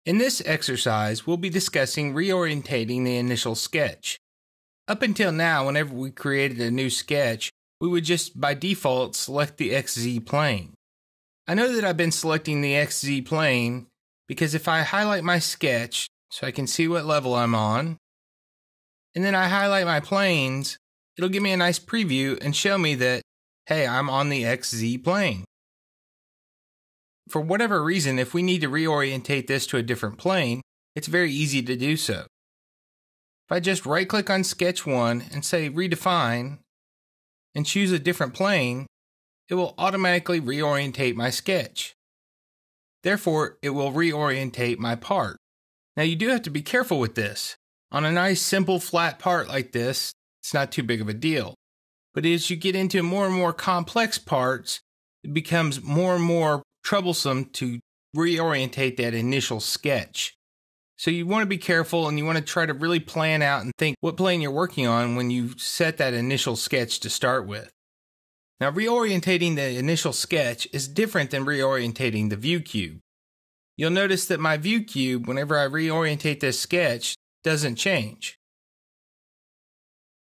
In this exercise, we'll be discussing reorientating the initial sketch. Up until now, whenever we created a new sketch, we would just by default select the XZ plane. I know that I've been selecting the XZ plane because if I highlight my sketch so I can see what level I'm on, and then I highlight my planes, it'll give me a nice preview and show me that, hey, I'm on the XZ plane. For whatever reason, if we need to reorientate this to a different plane, it's very easy to do so. If I just right-click on Sketch 1 and say Redefine and choose a different plane, it will automatically reorientate my sketch. Therefore, it will reorientate my part. Now you do have to be careful with this. On a nice simple flat part like this, it's not too big of a deal. But as you get into more and more complex parts, it becomes more and more troublesome to reorientate that initial sketch. So you want to be careful and you want to try to really plan out and think what plane you're working on when you set that initial sketch to start with. Now reorientating the initial sketch is different than reorientating the view cube. You'll notice that my view cube, whenever I reorientate this sketch, doesn't change.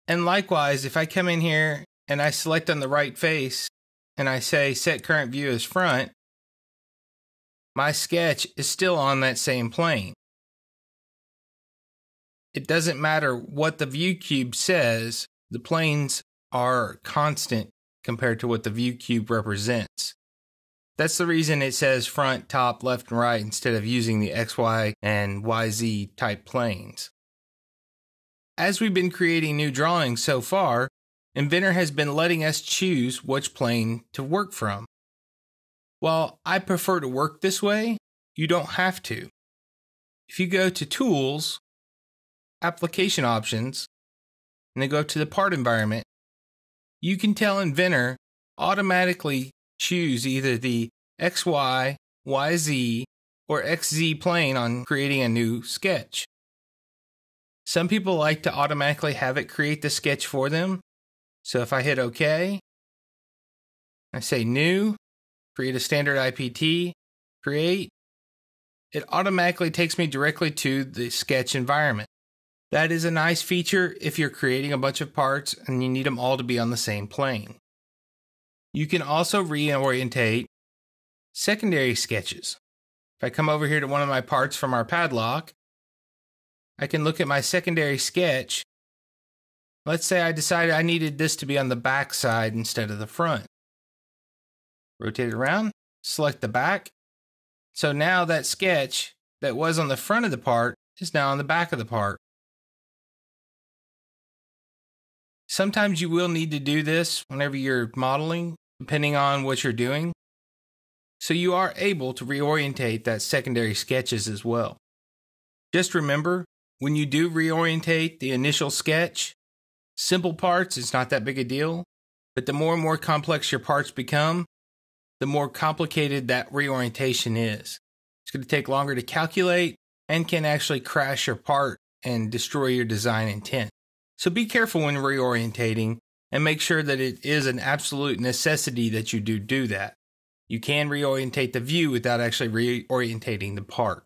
And likewise, if I come in here and I select on the right face and I say set current view as front, my sketch is still on that same plane. It doesn't matter what the view cube says, the planes are constant compared to what the view cube represents. That's the reason it says front, top, left, and right instead of using the XY and YZ type planes. As we've been creating new drawings so far, Inventor has been letting us choose which plane to work from. While I prefer to work this way, you don't have to. If you go to Tools, Application Options, and then go to the Part Environment, you can tell Inventor automatically choose either the XY, YZ, or XZ plane on creating a new sketch. Some people like to automatically have it create the sketch for them. So if I hit OK, I say New, create a standard IPT, create, it automatically takes me directly to the sketch environment. That is a nice feature if you're creating a bunch of parts and you need them all to be on the same plane. You can also reorientate secondary sketches. If I come over here to one of my parts from our padlock, I can look at my secondary sketch. Let's say I decided I needed this to be on the back side instead of the front. Rotate it around, select the back. So now that sketch that was on the front of the part is now on the back of the part. Sometimes you will need to do this whenever you're modeling, depending on what you're doing. So you are able to reorientate that secondary sketches as well. Just remember, when you do reorientate the initial sketch, simple parts is not that big a deal, but the more and more complex your parts become, the more complicated that reorientation is. It's going to take longer to calculate and can actually crash your part and destroy your design intent. So be careful when reorientating and make sure that it is an absolute necessity that you do that. You can reorientate the view without actually reorientating the part.